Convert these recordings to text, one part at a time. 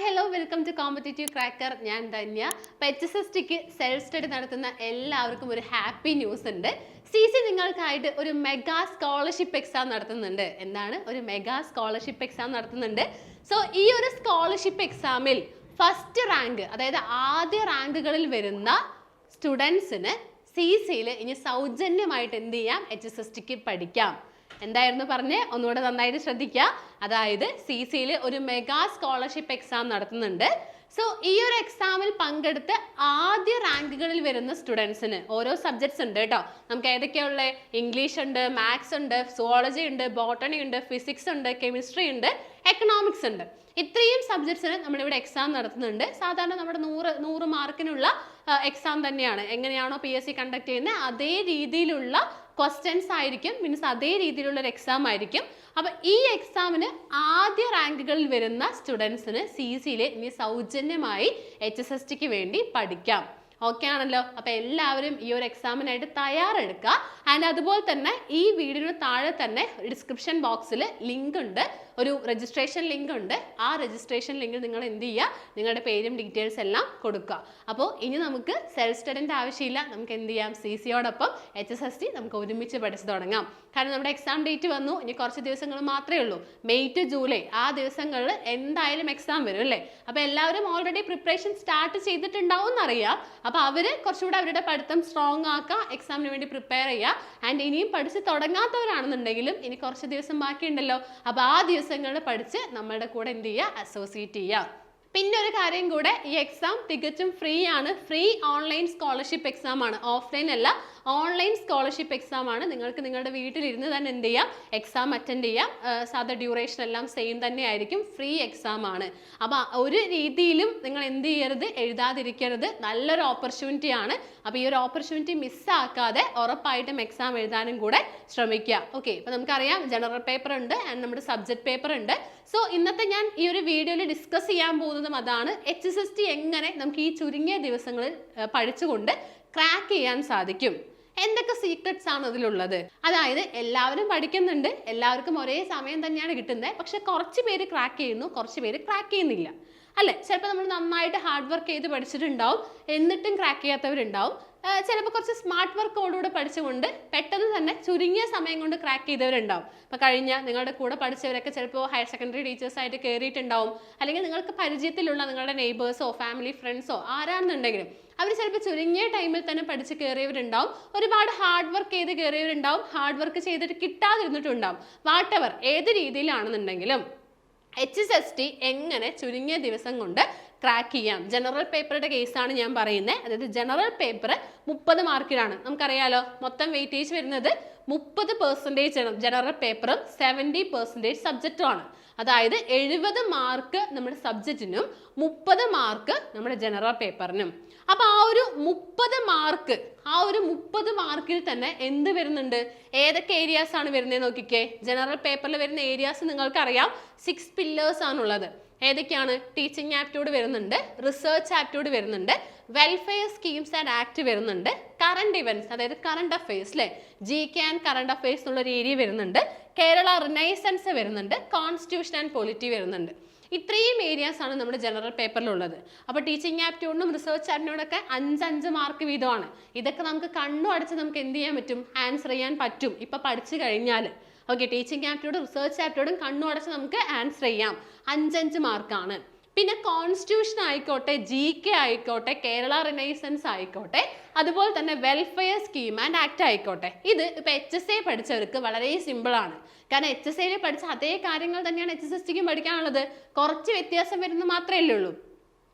Hello welcome to competitive cracker. ഞാൻ ധന്യ. HSSTക്ക് self study നടത്തുന്ന എല്ലാവർക്കും ഒരു ഹാപ്പി ന്യൂസ് ഉണ്ട്. CC നിങ്ങൾക്കായിട്ട് ഒരു മെഗാ സ്കോളർഷിപ്പ് എക്സാം നടത്തുന്നുണ്ട്. എന്താണ് ഒരു മെഗാ സ്കോളർഷിപ്പ് എക്സാം നടത്തുന്നുണ്ട്? സോ ഈ ഒരു സ്കോളർഷിപ്പ് എക്സാമിൽ ഫസ്റ്റ് റാങ്ക്, അതായത് ആദ്യ റാങ്കുകളിൽ വരുന്ന സ്റ്റുഡൻസിന് CCയിൽ ഇനി സൗജന്യമായിട്ട് എന്ത് ചെയ്യാം? HSSTക്ക് പഠിക്കാം. എന്തായിരുന്നു പറഞ്ഞേ? ഒന്നുകൂടെ നന്നായിട്ട് ശ്രദ്ധിക്കുക. അതായത് CCയിൽ ഒരു മെഗാ സ്കോളർഷിപ്പ് എക്സാം നടത്തുന്നുണ്ട്. സോ ഈ ഒരു എക്സാമിൽ പങ്കെടുത്ത് ആദ്യ റാങ്കുകളിൽ വരുന്ന സ്റ്റുഡൻസിന് ഓരോ സബ്ജക്ട്സ് ഉണ്ട് കേട്ടോ. നമുക്ക് ഏതൊക്കെയുള്ള ഇംഗ്ലീഷ് ഉണ്ട്, മാത്സ് ഉണ്ട്, സുവോളജി ഉണ്ട്, ബോട്ടണി ഉണ്ട്, ഫിസിക്സ് ഉണ്ട്, കെമിസ്ട്രി ഉണ്ട്, എക്കണോമിക്സ് ഉണ്ട്. ഇത്രയും സബ്ജക്ട്സിന് നമ്മളിവിടെ എക്സാം നടത്തുന്നുണ്ട്. സാധാരണ നമ്മുടെ 100 മാർക്കിനുള്ള എക്സാം തന്നെയാണ്. എങ്ങനെയാണോ PSC കണ്ടക്ട് ചെയ്യുന്നത് അതേ രീതിയിലുള്ള ക്വസ്റ്റ്യൻസ് ആയിരിക്കും, മീൻസ് അതേ രീതിയിലുള്ള ഒരു എക്സാം ആയിരിക്കും. അപ്പൊ ഈ എക്സാമിന് ആദ്യ റാങ്കുകളിൽ വരുന്ന സ്റ്റുഡൻസിന് CCയിൽ ഇനി സൗജന്യമായി HSSTക്ക് വേണ്ടി പഠിക്കാം. ഓക്കെ ആണല്ലോ? അപ്പൊ എല്ലാവരും ഈ ഒരു എക്സാമിനായിട്ട് തയ്യാറെടുക്കുക. ആൻഡ് അതുപോലെ തന്നെ ഈ വീഡിയോയുടെ താഴെ തന്നെ ഡിസ്ക്രിപ്ഷൻ ബോക്സിൽ ലിങ്ക് ഉണ്ട്, ഒരു രജിസ്ട്രേഷൻ ലിങ്ക് ഉണ്ട്. ആ രജിസ്ട്രേഷൻ ലിങ്കിൽ നിങ്ങൾ എന്ത് ചെയ്യുക? നിങ്ങളുടെ പേരും ഡീറ്റെയിൽസ് എല്ലാം കൊടുക്കുക. അപ്പോൾ ഇനി നമുക്ക് സെൽഫ് സ്റ്റഡിൻ്റെ ആവശ്യമില്ല. നമുക്ക് എന്ത് ചെയ്യാം? CCയോടൊപ്പം HSST നമുക്ക് ഒരുമിച്ച് പഠിച്ചു തുടങ്ങാം. കാരണം നമ്മുടെ എക്സാം ഡേറ്റ് വന്നു, ഇനി കുറച്ച് ദിവസങ്ങൾ മാത്രമേ ഉള്ളൂ. മെയ് ടു ജൂലൈ ആ ദിവസങ്ങളിൽ എന്തായാലും എക്സാം വരും അല്ലേ? അപ്പോൾ എല്ലാവരും ഓൾറെഡി പ്രിപ്പറേഷൻ സ്റ്റാർട്ട് ചെയ്തിട്ടുണ്ടാവും എന്നറിയാം. അപ്പോൾ അവർ കുറച്ചുകൂടെ അവരുടെ പഠിത്തം സ്ട്രോങ് ആക്കുക, എക്സാമിന് വേണ്ടി പ്രിപ്പയർ ചെയ്യുക. ആൻഡ് ഇനിയും പഠിച്ച് തുടങ്ങാത്തവരാണെന്നുണ്ടെങ്കിലും ഇനി കുറച്ച് ദിവസം ബാക്കിയുണ്ടല്ലോ, അപ്പോൾ ആ ദിവസങ്ങളിൽ പഠിച്ച് നമ്മളുടെ കൂടെ എന്ത് ചെയ്യുക? അസോസിയേറ്റ് ചെയ്യുക. പിന്നെ ഒരു കാര്യം കൂടെ, ഈ എക്സാം തികച്ചും ഫ്രീ ആണ്. ഫ്രീ ഓൺലൈൻ സ്കോളർഷിപ്പ് എക്സാം ആണ്, ഓഫ്ലൈൻ അല്ല, ഓൺലൈൻ സ്കോളർഷിപ്പ് എക്സാം ആണ്. നിങ്ങൾക്ക് നിങ്ങളുടെ വീട്ടിലിരുന്ന് തന്നെ എന്ത് ചെയ്യാം? എക്സാം അറ്റൻഡ് ചെയ്യാം. സാധാ ഡ്യൂറേഷൻ എല്ലാം സെയിം തന്നെ ആയിരിക്കും. ഫ്രീ എക്സാം ആണ്. അപ്പോൾ ഒരു രീതിയിലും നിങ്ങൾ എന്ത് ചെയ്യരുത്? എഴുതാതിരിക്കരുത്. നല്ലൊരു ഓപ്പർച്യൂണിറ്റി ആണ്. അപ്പോൾ ഈ ഒരു ഓപ്പർച്യൂണിറ്റി മിസ്സാക്കാതെ ഉറപ്പായിട്ടും എക്സാം എഴുതാനും കൂടെ ശ്രമിക്കുക. ഓക്കെ, അപ്പോൾ നമുക്കറിയാം ജനറൽ പേപ്പർ ഉണ്ട് ആൻഡ് നമ്മുടെ സബ്ജക്ട് പേപ്പർ ഉണ്ട്. സോ ഇന്നത്തെ ഞാൻ ഈ ഒരു വീഡിയോയിൽ ഡിസ്കസ് ചെയ്യാൻ പോകുന്നതും അതാണ്, HSST എങ്ങനെ നമുക്ക് ഈ ചുരുങ്ങിയ ദിവസങ്ങളിൽ പഠിച്ചുകൊണ്ട് ക്രാക്ക് ചെയ്യാൻ സാധിക്കും. എന്തൊക്കെ സീക്രട്സ് ആണ് അതിലുള്ളത്? അതായത് എല്ലാവരും പഠിക്കുന്നുണ്ട്, എല്ലാവർക്കും ഒരേ സമയം തന്നെയാണ് കിട്ടുന്നത്. പക്ഷെ കുറച്ച് പേര് ക്രാക്ക് ചെയ്യുന്നു, കുറച്ച് പേര് ക്രാക്ക് ചെയ്യുന്നില്ല അല്ലേ? ചിലപ്പോൾ നമ്മൾ നന്നായിട്ട് ഹാർഡ് വർക്ക് ചെയ്ത് പഠിച്ചിട്ടുണ്ടാവും, എന്നിട്ടും ക്രാക്ക് ചെയ്യാത്തവരുണ്ടാവും. ചിലപ്പോൾ കുറച്ച് സ്മാർട്ട് വർക്കോടുകൂടെ പഠിച്ചുകൊണ്ട് പെട്ടെന്ന് തന്നെ ചുരുങ്ങിയ സമയം കൊണ്ട് ക്രാക്ക് ചെയ്തവരുണ്ടാവും. അപ്പോൾ കഴിഞ്ഞ നിങ്ങളുടെ കൂടെ പഠിച്ചവരൊക്കെ ചിലപ്പോൾ ഹയർ സെക്കൻഡറി ടീച്ചേഴ്സായിട്ട് കയറിയിട്ടുണ്ടാവും, അല്ലെങ്കിൽ നിങ്ങൾക്ക് പരിചയത്തിലുള്ള നിങ്ങളുടെ നെയ്ബേഴ്സോ ഫാമിലി ഫ്രണ്ട്സോ ആരാണെന്നുണ്ടെങ്കിലും അവർ ചിലപ്പോൾ ചുരുങ്ങിയ ടൈമിൽ തന്നെ പഠിച്ച് കയറിയവരുണ്ടാവും, ഒരുപാട് ഹാർഡ് വർക്ക് ചെയ്ത് കയറിയവരുണ്ടാവും, ഹാർഡ് വർക്ക് ചെയ്തിട്ട് കിട്ടാതിരുന്നിട്ടുണ്ടാവും. വാട്ടെവർ ഏത് രീതിയിലാണെന്നുണ്ടെങ്കിലും HSST എങ്ങനെ ചുരുങ്ങിയ ദിവസം കൊണ്ട് ക്രാക്ക് ചെയ്യാം? ജനറൽ പേപ്പറുടെ കേസാണ് ഞാൻ പറയുന്നത്. അതായത് ജനറൽ പേപ്പർ 30 മാർക്കിനാണ്. നമുക്കറിയാലോ മൊത്തം വെയിറ്റേജ് വരുന്നത് 30% ആണ് ജനറൽ പേപ്പറും 70% സബ്ജക്റ്റുമാണ്. അതായത് 70 മാർക്ക് നമ്മുടെ സബ്ജക്റ്റിനും 30 മാർക്ക് നമ്മുടെ ജനറൽ പേപ്പറിനും. അപ്പൊ ആ ഒരു 30 മാർക്കിൽ തന്നെ എന്ത് വരുന്നുണ്ട്? ഏതൊക്കെ ഏരിയാസ് ആണ് വരുന്നത് നോക്കിക്കേ. ജനറൽ പേപ്പറിൽ വരുന്ന ഏരിയാസ് നിങ്ങൾക്കറിയാം, 6 പില്ലേഴ്സ് ആണുള്ളത്. ഏതൊക്കെയാണ്? ടീച്ചിങ് ആപ്റ്റ്യൂഡ് വരുന്നുണ്ട്, റിസർച്ച് ആപ്റ്റ്യൂഡ് വരുന്നുണ്ട്, വെൽഫെയർ സ്കീംസ് ആൻഡ് ആക്ട് വരുന്നുണ്ട്, കറണ്ട് ഇവന്റ്സ് അതായത് കറണ്ട് അഫയേഴ്സ് അല്ലെ, GK ആൻഡ് കറണ്ട് അഫയേഴ്സ് എന്നുള്ള ഒരു ഏരിയ വരുന്നുണ്ട്, കേരള റിനൈസൻസ് വരുന്നുണ്ട്, കോൺസ്റ്റിറ്റ്യൂഷൻ ആൻഡ് പൊളിറ്റി വരുന്നുണ്ട്. ഇത്രയും ഏരിയാസ് ആണ് നമ്മുടെ ജനറൽ പേപ്പറിലുള്ളത്. അപ്പോൾ ടീച്ചിങ് ആപ്റ്റ്യൂഡിനും റിസർച്ച് ആപ്റ്റ്യൂഡിനൊക്കെ 5 മാർക്ക് വീതമാണ്. ഇതൊക്കെ നമുക്ക് കണ്ണു അടച്ച് നമുക്ക് എന്ത് ചെയ്യാൻ പറ്റും? ആൻസർ ചെയ്യാൻ പറ്റും ഇപ്പൊ പഠിച്ചു കഴിഞ്ഞാൽ. ഓക്കെ, ടീച്ചിങ് ആപ്റ്റ്യൂഡും റിസർച്ച് ആപ്റ്റ്യൂഡും കണ്ണു അടച്ച് നമുക്ക് ആൻസർ ചെയ്യാം. 5 മാർക്കാണ്. പിന്നെ കോൺസ്റ്റിറ്റ്യൂഷൻ ആയിക്കോട്ടെ, GK ആയിക്കോട്ടെ, കേരള റിനൈസൻസ് ആയിക്കോട്ടെ, അതുപോലെ തന്നെ വെൽഫെയർ സ്കീം ആൻഡ് ആക്ട് ആയിക്കോട്ടെ, ഇത് ഇപ്പൊ HSA പഠിച്ചവർക്ക് വളരെ സിമ്പിൾ ആണ്. കാരണം HSAയിൽ പഠിച്ച അതേ കാര്യങ്ങൾ തന്നെയാണ് HSSTക്കും പഠിക്കാനുള്ളത്. കുറച്ച് വ്യത്യാസം വരുന്നത് മാത്രമേ ഉള്ളൂ.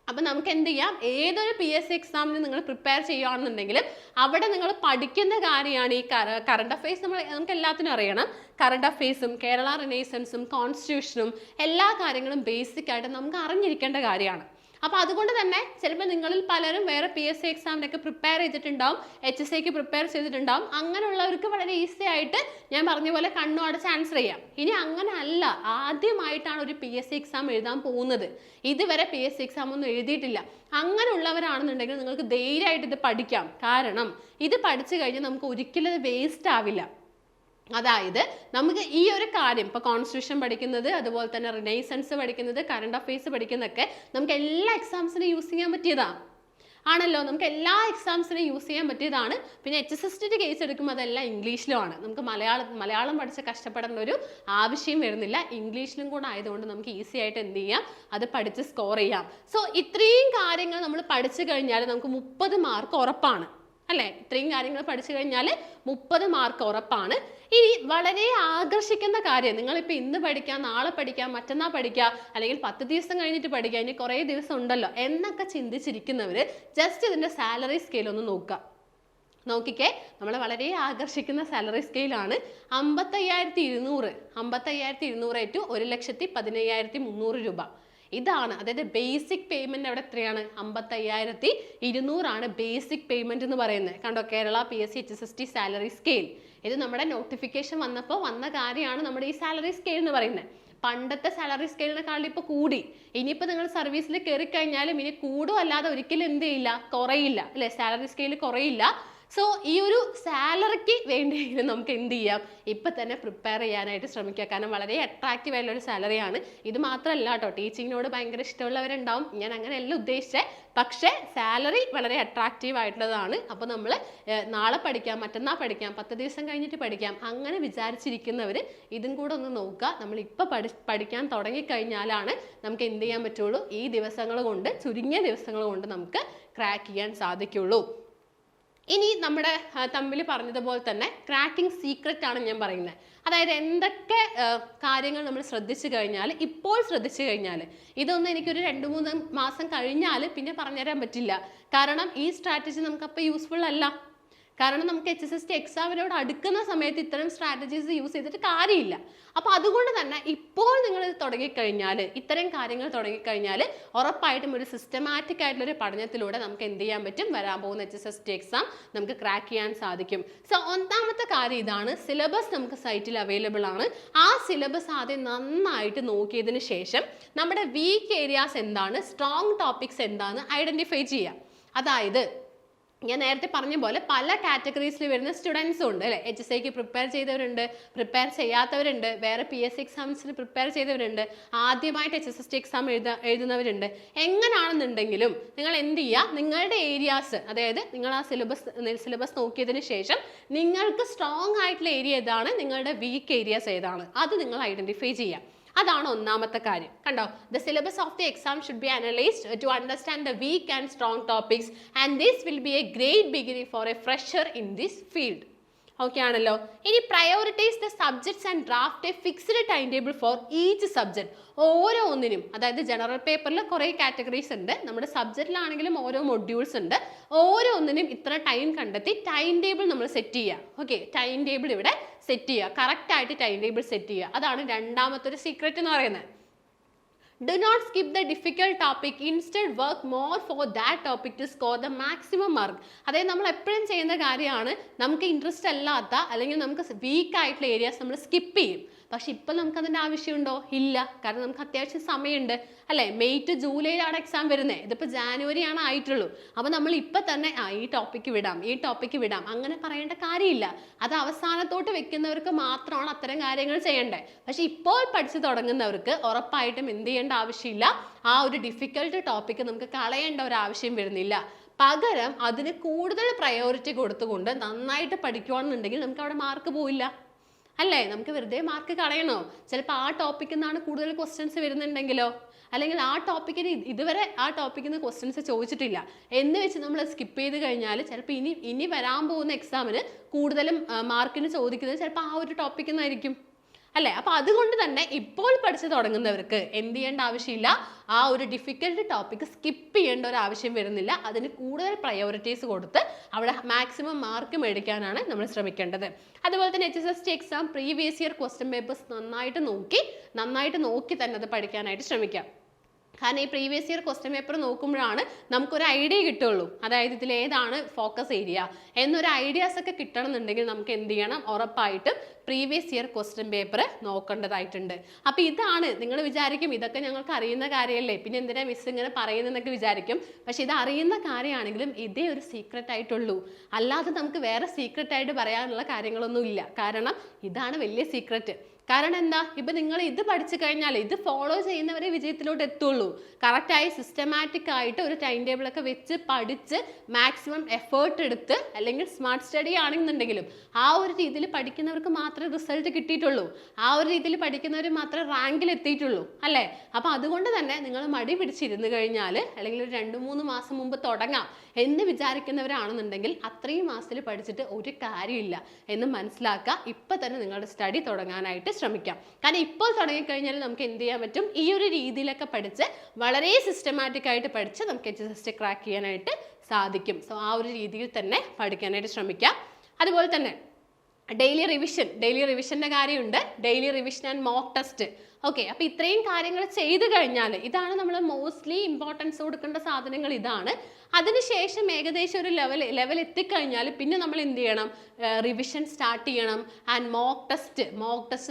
അപ്പം നമുക്ക് എന്ത് ചെയ്യാം? ഏതൊരു PSC എക്സാമിന് നിങ്ങൾ പ്രിപ്പയർ ചെയ്യുകയാണെന്നുണ്ടെങ്കിലും അവിടെ നിങ്ങൾ പഠിക്കുന്ന കാര്യമാണ് ഈ കറണ്ട് അഫയേഴ്സ്. നമുക്ക് എല്ലാത്തിനും അറിയണം. കറണ്ട് അഫയേഴ്സും കേരള റിനൈസൻസും കോൺസ്റ്റിറ്റ്യൂഷനും എല്ലാ കാര്യങ്ങളും ബേസിക് ആയിട്ട് നമുക്ക് അറിഞ്ഞിരിക്കേണ്ട കാര്യമാണ്. അപ്പോൾ അതുകൊണ്ട് തന്നെ ചിലപ്പോൾ നിങ്ങളിൽ പലരും വേറെ PSC എക്സാമിനൊക്കെ പ്രിപ്പയർ ചെയ്തിട്ടുണ്ടാവും, HSAക്ക് പ്രിപ്പയർ ചെയ്തിട്ടുണ്ടാവും. അങ്ങനെയുള്ളവർക്ക് വളരെ ഈസി ആയിട്ട് ഞാൻ പറഞ്ഞ പോലെ കണ്ണു അടച്ച് ആൻസർ ചെയ്യാം. ഇനി അങ്ങനെ അല്ല, ആദ്യമായിട്ടാണ് ഒരു PSC എക്സാം എഴുതാൻ പോകുന്നത്, ഇതുവരെ PSC എക്സാം ഒന്നും എഴുതിയിട്ടില്ല, അങ്ങനെയുള്ളവരാണെന്നുണ്ടെങ്കിൽ നിങ്ങൾക്ക് ധൈര്യമായിട്ട് ഇത് പഠിക്കാം. കാരണം ഇത് പഠിച്ചു കഴിഞ്ഞാൽ നമുക്ക് ഒരിക്കലും അത് വേസ്റ്റ് ആവില്ല. അതായത് നമുക്ക് ഈ ഒരു കാര്യം ഇപ്പോൾ കോൺസ്റ്റിറ്റ്യൂഷൻ പഠിക്കുന്നത്, അതുപോലെ തന്നെ റിനൈസൻസ് പഠിക്കുന്നത്, കറണ്ട് അഫയേഴ്സ് പഠിക്കുന്നതൊക്കെ നമുക്ക് എല്ലാ എക്സാംസിനും യൂസ് ചെയ്യാൻ പറ്റിയതാണ് ആണല്ലോ. നമുക്ക് എല്ലാ എക്സാംസിനും യൂസ് ചെയ്യാൻ പറ്റിയതാണ്. പിന്നെ HSST കേസ് എടുക്കുമ്പോൾ അതെല്ലാം ഇംഗ്ലീഷിലുമാണ്. നമുക്ക് മലയാളം പഠിച്ച് കഷ്ടപ്പെടേണ്ട ഒരു ആവശ്യം വരുന്നില്ല. ഇംഗ്ലീഷിലും കൂടെ ആയതുകൊണ്ട് നമുക്ക് ഈസി ആയിട്ട് എന്ത് ചെയ്യാം, അത് പഠിച്ച് സ്കോർ ചെയ്യാം. സോ ഇത്രയും കാര്യങ്ങൾ നമ്മൾ പഠിച്ചു കഴിഞ്ഞാൽ നമുക്ക് 30 മാർക്ക് ഉറപ്പാണ് അല്ലേ? ഇത്രയും കാര്യങ്ങൾ പഠിച്ചു കഴിഞ്ഞാൽ 30 മാർക്ക് ഉറപ്പാണ്. ഇനി വളരെ ആകർഷിക്കുന്ന കാര്യം, നിങ്ങളിപ്പോൾ ഇന്ന് പഠിക്കാം, നാളെ പഠിക്കാം, മറ്റന്നാൾ പഠിക്കാം, അല്ലെങ്കിൽ 10 ദിവസം കഴിഞ്ഞിട്ട് പഠിക്കാം, ഇനി കുറേ ദിവസം ഉണ്ടല്ലോ എന്നൊക്കെ ചിന്തിച്ചിരിക്കുന്നവർ ജസ്റ്റ് ഇതിൻ്റെ സാലറി സ്കെയിൽ ഒന്ന് നോക്കുക. നോക്കിക്കേ, നമ്മൾ വളരെ ആകർഷിക്കുന്ന സാലറി സ്കെയിലാണ്. 55,200 ടു 1,15,300 രൂപ. ഇതാണ്, അതായത് ബേസിക് പേയ്മെന്റ് അവിടെ എത്രയാണ്? 55,200 ആണ് ബേസിക് പേയ്മെന്റ് എന്ന് പറയുന്നത്. കണ്ടോ, Kerala PSC HSST salary scale. ഇത് നമ്മുടെ നോട്ടിഫിക്കേഷൻ വന്നപ്പോൾ വന്ന കാര്യമാണ് നമ്മുടെ ഈ സാലറി സ്കെയിൽ എന്ന് പറയുന്നത്. പണ്ടത്തെ സാലറി സ്കെയിലിനെക്കാളും ഇപ്പോൾ കൂടി. ഇനിയിപ്പോൾ നിങ്ങൾ സർവീസിൽ കയറി കഴിഞ്ഞാലും ഇനി കൂടും അല്ലാതെ ഒരിക്കലും എന്ത് ചെയ്യില്ല, കുറയില്ല അല്ലേ? Salary scale കുറയില്ല. സോ ഈ ഒരു സാലറിക്ക് വേണ്ടിയെങ്കിലും നമുക്ക് എന്ത് ചെയ്യാം, ഇപ്പം തന്നെ പ്രിപ്പയർ ചെയ്യാനായിട്ട് ശ്രമിക്കുക. കാരണം വളരെ അട്രാക്റ്റീവ് ആയിട്ടുള്ള ഒരു സാലറിയാണ്. ഇത് മാത്രമല്ല കേട്ടോ, ടീച്ചിങ്ങിനോട് ഭയങ്കര ഇഷ്ടമുള്ളവരുണ്ടാവും, ഞാൻ അങ്ങനെയല്ല ഉദ്ദേശിച്ചത്. പക്ഷേ സാലറി വളരെ അട്രാക്റ്റീവ് ആയിട്ടുള്ളതാണ്. അപ്പോൾ നമ്മൾ നാളെ പഠിക്കാം, മറ്റന്നാൾ പഠിക്കാം, 10 ദിവസം കഴിഞ്ഞിട്ട് പഠിക്കാം, അങ്ങനെ വിചാരിച്ചിരിക്കുന്നവർ ഇതും കൂടെ ഒന്ന് നോക്കുക. നമ്മളിപ്പോൾ പഠിക്കാൻ തുടങ്ങിക്കഴിഞ്ഞാലാണ് നമുക്ക് എന്ത് ചെയ്യാൻ പറ്റുള്ളൂ, ഈ ദിവസങ്ങൾ കൊണ്ട്, ചുരുങ്ങിയ ദിവസങ്ങൾ കൊണ്ട് നമുക്ക് ക്രാക്ക് ചെയ്യാൻ സാധിക്കുള്ളൂ. ഇനി നമ്മുടെ തമ്മിൽ പറഞ്ഞതുപോലെ തന്നെ ക്രാക്കിംഗ് സീക്രട്ട് ആണ് ഞാൻ പറയുന്നത്. അതായത് എന്തൊക്കെ കാര്യങ്ങൾ നമ്മൾ ശ്രദ്ധിച്ചു കഴിഞ്ഞാൽ, ഇപ്പോൾ ശ്രദ്ധിച്ചു കഴിഞ്ഞാൽ, ഇതൊന്നും എനിക്കൊരു 2-3 മാസം കഴിഞ്ഞാൽ പിന്നെ പറഞ്ഞുതരാൻ പറ്റില്ല. കാരണം ഈ സ്ട്രാറ്റജി നമുക്കപ്പോൾ യൂസ്ഫുൾ അല്ല. കാരണം നമുക്ക് HSST എക്സാമിനോട് അടുക്കുന്ന സമയത്ത് ഇത്തരം സ്ട്രാറ്റജീസ് യൂസ് ചെയ്തിട്ട് കാര്യമില്ല. അപ്പോൾ അതുകൊണ്ട് തന്നെ ഇപ്പോൾ നിങ്ങൾ തുടങ്ങിക്കഴിഞ്ഞാൽ, ഇത്തരം കാര്യങ്ങൾ തുടങ്ങിക്കഴിഞ്ഞാൽ ഉറപ്പായിട്ടും ഒരു സിസ്റ്റമാറ്റിക് ആയിട്ടുള്ളൊരു പഠനത്തിലൂടെ നമുക്ക് എന്ത് ചെയ്യാൻ പറ്റും, വരാൻ പോകുന്ന HSST എക്സാം നമുക്ക് ക്രാക്ക് ചെയ്യാൻ സാധിക്കും. സോ ഒന്നാമത്തെ കാര്യം ഇതാണ്, സിലബസ് നമുക്ക് സൈറ്റിൽ അവൈലബിൾ ആണ്. ആ സിലബസ് ആദ്യം നന്നായിട്ട് നോക്കിയതിന് ശേഷം നമ്മുടെ വീക്ക് ഏരിയാസ് എന്താണ്, സ്ട്രോങ് ടോപ്പിക്സ് എന്താണെന്ന് ഐഡന്റിഫൈ ചെയ്യാം. അതായത് ഞാൻ നേരത്തെ പറഞ്ഞ പോലെ പല കാറ്റഗറീസിൽ വരുന്ന സ്റ്റുഡൻസും ഉണ്ട് അല്ലേ? HSIക്ക് പ്രിപ്പയർ ചെയ്തവരുണ്ട്, പ്രിപ്പയർ ചെയ്യാത്തവരുണ്ട്, വേറെ PSC എക്സാംസിന് പ്രിപ്പയർ ചെയ്തവരുണ്ട്, ആദ്യമായിട്ട് HSST എക്സാം എഴുതുന്നവരുണ്ട്. എങ്ങനെയാണെന്നുണ്ടെങ്കിലും നിങ്ങൾ എന്ത് ചെയ്യുക, നിങ്ങളുടെ ഏരിയാസ്, അതായത് നിങ്ങൾ ആ സിലബസ് നോക്കിയതിന് ശേഷം നിങ്ങൾക്ക് സ്ട്രോങ് ആയിട്ടുള്ള ഏരിയ ഏതാണ്, നിങ്ങളുടെ വീക്ക് ഏരിയാസ് ഏതാണ്, അത് നിങ്ങൾ ഐഡന്റിഫൈ ചെയ്യുക. അതാണ് ഒന്നാമത്തെ കാര്യം. കണ്ടോ, the syllabus of the exam should be analyzed to understand the weak and strong topics, and this will be a great beginning for a fresher in this field. Okay ആണല്ലോ. ഇനി prioritise the subjects and draft a fixed time table for each subject. ഓരോ ഒന്നിനും, അതായത് general പേപ്പറിൽ കുറേ categories ഉണ്ട്, നമ്മുടെ സബ്ജക്റ്റിലാണെങ്കിലും ഓരോ മൊഡ്യൂൾസ് ഉണ്ട്. ഓരോ ഒന്നിനും ഇത്ര ടൈം കണ്ടെത്തി ടൈം ടേബിൾ നമ്മൾ സെറ്റ് ചെയ്യുക. ഓക്കെ, ടൈം ടേബിൾ ഇവിടെ സെറ്റ് ചെയ്യുക, കറക്റ്റായിട്ട് ടൈം ടേബിൾ സെറ്റ് ചെയ്യുക. അതാണ് രണ്ടാമത്തെ ഒരു സീക്രട്ട് എന്ന് പറയുന്നത്. Do not skip the difficult topic. Instead, work more for that topic to score the maximum mark. അതായത് നമ്മൾ എപ്പോഴും ചെയ്യുന്ന കാര്യമാണ്, നമുക്ക് ഇൻട്രസ്റ്റ് അല്ലാത്ത അല്ലെങ്കിൽ നമുക്ക് വീക്ക് ആയിട്ടുള്ള ഏരിയാസ് നമ്മൾ സ്കിപ്പ് ചെയ്യും. പക്ഷെ ഇപ്പം നമുക്ക് അതിൻ്റെ ആവശ്യമുണ്ടോ? ഇല്ല. കാരണം നമുക്ക് അത്യാവശ്യം സമയമുണ്ട് അല്ലേ? മെയ് ടു ജൂലൈയിലാണ് എക്സാം വരുന്നത്, ഇതിപ്പോൾ ജാനുവരി ആണ് ആയിട്ടുള്ളൂ. അപ്പോൾ നമ്മൾ ഇപ്പം തന്നെ ഈ ടോപ്പിക്ക് വിടാം അങ്ങനെ പറയേണ്ട കാര്യമില്ല. അത് അവസാനത്തോട്ട് വെക്കുന്നവർക്ക് മാത്രമാണ് അത്തരം കാര്യങ്ങൾ ചെയ്യേണ്ടത്. പക്ഷെ ഇപ്പോൾ പഠിച്ചു തുടങ്ങുന്നവർക്ക് ഉറപ്പായിട്ടും എന്ത് ചെയ്യേണ്ട ആവശ്യമില്ല, ആ ഒരു ഡിഫിക്കൽട്ട് ടോപ്പിക്ക് നമുക്ക് കളയേണ്ട ഒരു ആവശ്യം വരുന്നില്ല. പകരം അതിന് കൂടുതൽ പ്രയോറിറ്റി കൊടുത്തുകൊണ്ട് നന്നായിട്ട് പഠിക്കുകയാണെന്നുണ്ടെങ്കിൽ നമുക്ക് അവിടെ മാർക്ക് പോയില്ല അല്ലേ? നമുക്ക് വെറുതെ മാർക്ക് കളയണോ? ചിലപ്പോൾ ആ ടോപ്പിക്കിൽ നിന്നാണ് കൂടുതൽ ക്വസ്റ്റ്യൻസ് വരുന്നുണ്ടെങ്കിലോ, അല്ലെങ്കിൽ ആ ടോപ്പിക്കിന് ഇതുവരെ ആ ടോപ്പിക്കിൽ നിന്ന് ക്വസ്റ്റ്യൻസ് ചോദിച്ചിട്ടില്ല എന്ന് വെച്ച് നമ്മൾ സ്കിപ്പ് ചെയ്ത് കഴിഞ്ഞാൽ ചിലപ്പോൾ ഇനി വരാൻ പോകുന്ന എക്സാമിന് കൂടുതലും മാർക്കിന് ചോദിക്കുന്നത് ചിലപ്പോൾ ആ ഒരു ടോപ്പിക്കിൽ നിന്നായിരിക്കും അല്ലേ? അപ്പോൾ അതുകൊണ്ട് തന്നെ ഇപ്പോൾ പഠിച്ചു തുടങ്ങുന്നവർക്ക് എന്ത് ചെയ്യേണ്ട ആവശ്യമില്ല, ആ ഒരു ഡിഫിക്കൽട്ട് ടോപ്പിക്ക് സ്കിപ്പ് ചെയ്യേണ്ട ഒരു ആവശ്യം വരുന്നില്ല. അതിന് കൂടുതൽ പ്രയോറിറ്റീസ് കൊടുത്ത് അവിടെ മാക്സിമം മാർക്ക് മേടിക്കാനാണ് നമ്മൾ ശ്രമിക്കേണ്ടത്. അതുപോലെ തന്നെ HSST exam previous year question papers നന്നായിട്ട് നോക്കി തന്നെ അത് പഠിക്കാനായിട്ട് ശ്രമിക്കാം. കാരണം ഈ പ്രീവിയസ് ഇയർ ക്വസ്റ്റ്യൻ പേപ്പർ നോക്കുമ്പോഴാണ് നമുക്കൊരു ഐഡിയ കിട്ടുള്ളൂ. അതായത് ഇതിൽ ഏതാണ് ഫോക്കസ് ഏരിയ എന്നൊരു ഐഡിയാസ് ഒക്കെ കിട്ടണമെന്നുണ്ടെങ്കിൽ നമുക്ക് എന്ത് ചെയ്യണം, ഉറപ്പായിട്ടും പ്രീവിയസ് ഇയർ ക്വസ്റ്റ്യൻ പേപ്പർ നോക്കേണ്ടതായിട്ടുണ്ട്. അപ്പോൾ ഇതാണ് നിങ്ങൾ വിചാരിക്കും ഇതൊക്കെ ഞങ്ങൾക്ക് അറിയുന്ന കാര്യമല്ലേ, പിന്നെ എന്തിനാ മിസ് ഇങ്ങനെ പറയുന്നതെന്നൊക്കെ വിചാരിക്കും. പക്ഷെ ഇത് അറിയുന്ന കാര്യമാണെങ്കിലും ഇതേ ഒരു സീക്രട്ട് ആയിട്ടുള്ളൂ. അല്ലാതെ നമുക്ക് വേറെ സീക്രട്ട് ആയിട്ട് പറയാനുള്ള കാര്യങ്ങളൊന്നും ഇല്ല. കാരണം ഇതാണ് വലിയ സീക്രട്ട്. കാരണം എന്താ, ഇപ്പം നിങ്ങൾ ഇത് പഠിച്ചു കഴിഞ്ഞാൽ ഇത് ഫോളോ ചെയ്യുന്നവരെ വിജയത്തിലോട്ട് എത്തുള്ളൂ. കറക്റ്റായി സിസ്റ്റമാറ്റിക് ആയിട്ട് ഒരു ടൈം ടേബിളൊക്കെ വെച്ച് പഠിച്ച് മാക്സിമം എഫേർട്ട് എടുത്ത്, അല്ലെങ്കിൽ സ്മാർട്ട് സ്റ്റഡി ആണെന്നുണ്ടെങ്കിലും ആ ഒരു രീതിയിൽ പഠിക്കുന്നവർക്ക് മാത്രമേ റിസൾട്ട് കിട്ടിയിട്ടുള്ളൂ. ആ ഒരു രീതിയിൽ പഠിക്കുന്നവർ മാത്രമേ റാങ്കിൽ എത്തിയിട്ടുള്ളൂ അല്ലേ. അപ്പോൾ അതുകൊണ്ട് തന്നെ നിങ്ങൾ മടി പിടിച്ചിരുന്ന് കഴിഞ്ഞാൽ, അല്ലെങ്കിൽ ഒരു 2-3 മാസം മുമ്പ് തുടങ്ങാം എന്ന് വിചാരിക്കുന്നവരാണെന്നുണ്ടെങ്കിൽ അത്രയും മാസത്തിൽ പഠിച്ചിട്ട് ഒരു കാര്യമില്ല എന്ന് മനസ്സിലാക്കുക. ഇപ്പം തന്നെ നിങ്ങളുടെ സ്റ്റഡി തുടങ്ങാനായിട്ട് ശ്രമിക്കാം. കാരണം ഇപ്പോൾ തുടങ്ങിക്കഴിഞ്ഞാൽ നമുക്ക് എന്ത് ചെയ്യാൻ പറ്റും, ഈ ഒരു രീതിയിലൊക്കെ പഠിച്ച് വളരെ സിസ്റ്റമാറ്റിക് ആയിട്ട് പഠിച്ച് നമുക്ക് HSST ക്രാക്ക് ചെയ്യാനായിട്ട് സാധിക്കും. സോ ആ ഒരു രീതിയിൽ തന്നെ പഠിക്കാനായിട്ട് ശ്രമിക്കാം. അതുപോലെ തന്നെ ഡെയിലി റിവിഷൻ്റെ കാര്യമുണ്ട്. Daily revision and mock test. Okay, അപ്പോൾ ഇത്രയും കാര്യങ്ങൾ ചെയ്ത് കഴിഞ്ഞാൽ ഇതാണ് നമ്മൾ മോസ്റ്റ്ലി ഇമ്പോർട്ടൻസ് കൊടുക്കേണ്ട സാധനങ്ങൾ ഇതാണ്. അതിനുശേഷം ഏകദേശം ഒരു ലെവൽ എത്തിക്കഴിഞ്ഞാൽ പിന്നെ നമ്മൾ എന്ത് ചെയ്യണം, റിവിഷൻ സ്റ്റാർട്ട് ചെയ്യണം. ആൻഡ് മോക്ക് ടെസ്റ്റ്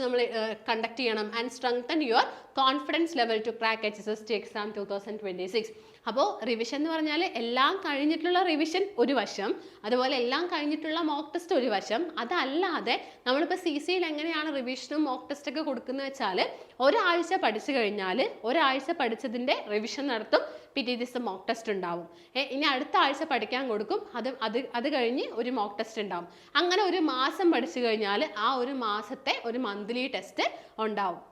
നമ്മൾ കണ്ടക്ട് ചെയ്യണം. And strengthen your confidence level two crack HSST exam 2026. അപ്പോൾ റിവിഷൻ എന്ന് പറഞ്ഞാൽ എല്ലാം കഴിഞ്ഞിട്ടുള്ള റിവിഷൻ ഒരു വശം, അതുപോലെ എല്ലാം കഴിഞ്ഞിട്ടുള്ള മോക്ക് ടെസ്റ്റ് ഒരു വശം. അതല്ലാതെ നമ്മളിപ്പോൾ CCയിൽ എങ്ങനെയാണ് റിവിഷനും മോക്ക് ടെസ്റ്റൊക്കെ കൊടുക്കുന്നത് വെച്ചാൽ, ഒരാഴ്ച പഠിച്ചു കഴിഞ്ഞാൽ ഒരാഴ്ച പഠിച്ചതിൻ്റെ റിവിഷൻ നടത്തും, പിറ്റേ ദിവസം മോക്ക് ടെസ്റ്റ് ഉണ്ടാവും. ഇനി അടുത്ത ആഴ്ച പഠിക്കാൻ കൊടുക്കും, അത് കഴിഞ്ഞ് ഒരു മോക്ക് ടെസ്റ്റ് ഉണ്ടാവും. അങ്ങനെ ഒരു മാസം പഠിച്ചു കഴിഞ്ഞാൽ ആ ഒരു മാസത്തെ ഒരു മന്ത്ലി ടെസ്റ്റ് ഉണ്ടാവും.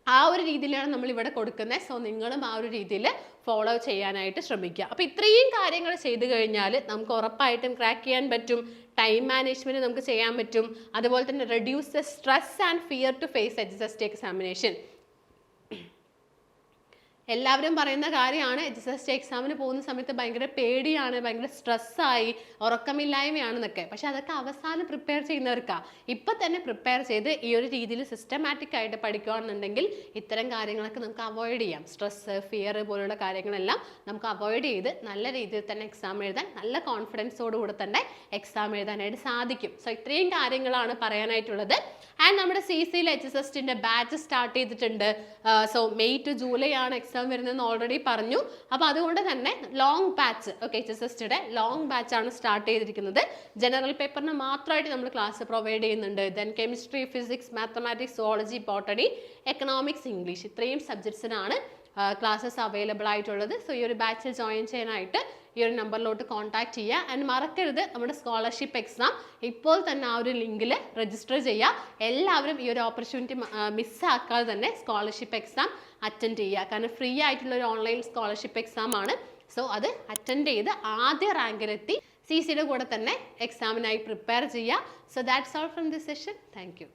ആ ഒരു രീതിയിലാണ് നമ്മൾ ഇവിടെ കൊടുക്കുന്നത്. സോ നിങ്ങളും ആ ഒരു രീതിയിൽ ഫോളോ ചെയ്യാനായിട്ട് ശ്രമിക്കുക. അപ്പോൾ ഇത്രയും കാര്യങ്ങൾ ചെയ്തു കഴിഞ്ഞാൽ നമുക്ക് ഉറപ്പായിട്ടും ക്രാക്ക് ചെയ്യാൻ പറ്റും. ടൈം മാനേജ്മെൻറ്റ് നമുക്ക് ചെയ്യാൻ പറ്റും. അതുപോലെ തന്നെ reduce the stress and fear to face HSST examination. എല്ലാവരും പറയുന്ന കാര്യമാണ്, HSST എക്സാമിന് പോകുന്ന സമയത്ത് ഭയങ്കര പേടിയാണ്, ഭയങ്കര സ്ട്രെസ്സായി, ഉറക്കമില്ലായ്മയാണെന്നൊക്കെ. പക്ഷെ അതൊക്കെ അവസാനം പ്രിപ്പയർ ചെയ്യുന്നവർക്കാണ്. ഇപ്പം തന്നെ പ്രിപ്പയർ ചെയ്ത് ഈ ഒരു രീതിയിൽ സിസ്റ്റമാറ്റിക് ആയിട്ട് പഠിക്കുകയാണെന്നുണ്ടെങ്കിൽ ഇത്തരം കാര്യങ്ങളൊക്കെ നമുക്ക് അവോയ്ഡ് ചെയ്യാം. സ്ട്രെസ്സ്, ഫിയർ പോലുള്ള കാര്യങ്ങളെല്ലാം നമുക്ക് അവോയ്ഡ് ചെയ്ത് നല്ല രീതിയിൽ തന്നെ എക്സാം എഴുതാൻ, നല്ല കോൺഫിഡൻസോടുകൂടെ തന്നെ എക്സാം എഴുതാനായിട്ട് സാധിക്കും. സോ ഇത്രയും കാര്യങ്ങളാണ് പറയാനായിട്ടുള്ളത്. ആൻഡ് നമ്മുടെ CCയിൽ HSSTൻ്റെ ബാച്ച് സ്റ്റാർട്ട് ചെയ്തിട്ടുണ്ട്. സോ May to July ആണ് എക്സാം വരുന്നതെന്ന് ഓൾറെഡി പറഞ്ഞു. അപ്പോൾ അതുകൊണ്ട് തന്നെ ലോങ് ബാച്ച്, ഓക്കെ, HSSTയുടെ ലോങ് ബാച്ച് ആണ് സ്റ്റാർട്ട് ചെയ്തിരിക്കുന്നത്. ജനറൽ പേപ്പറിന് മാത്രമായിട്ട് നമ്മൾ ക്ലാസ് പ്രൊവൈഡ് ചെയ്യുന്നുണ്ട്. Then chemistry, physics, mathematics, zoology, botany, economics, English, ഇത്രയും സബ്ജക്ട്സിനാണ് ക്ലാസ്സസ് അവൈലബിൾ ആയിട്ടുള്ളത്. സോ ഈ ഒരു ബാച്ചിൽ ജോയിൻ ചെയ്യാനായിട്ട് ഈ ഒരു നമ്പറിലോട്ട് കോൺടാക്ട് ചെയ്യുക. ആൻഡ് മറക്കരുത്, നമ്മുടെ സ്കോളർഷിപ്പ് എക്സാം ഇപ്പോൾ തന്നെ ആ ഒരു ലിങ്കിൽ രജിസ്റ്റർ ചെയ്യുക. എല്ലാവരും ഈ ഒരു ഓപ്പർച്യൂണിറ്റി മിസ്സാക്കാതെ തന്നെ സ്കോളർഷിപ്പ് എക്സാം അറ്റൻഡ് ചെയ്യുക. കാരണം ഫ്രീ ആയിട്ടുള്ള ഒരു ഓൺലൈൻ സ്കോളർഷിപ്പ് എക്സാം ആണ്. സോ അത് അറ്റൻഡ് ചെയ്ത് ആദ്യ റാങ്കിലെത്തി CCയുടെ കൂടെ തന്നെ എക്സാമിനായി പ്രിപ്പയർ ചെയ്യുക. So that's all from this session. Thank you.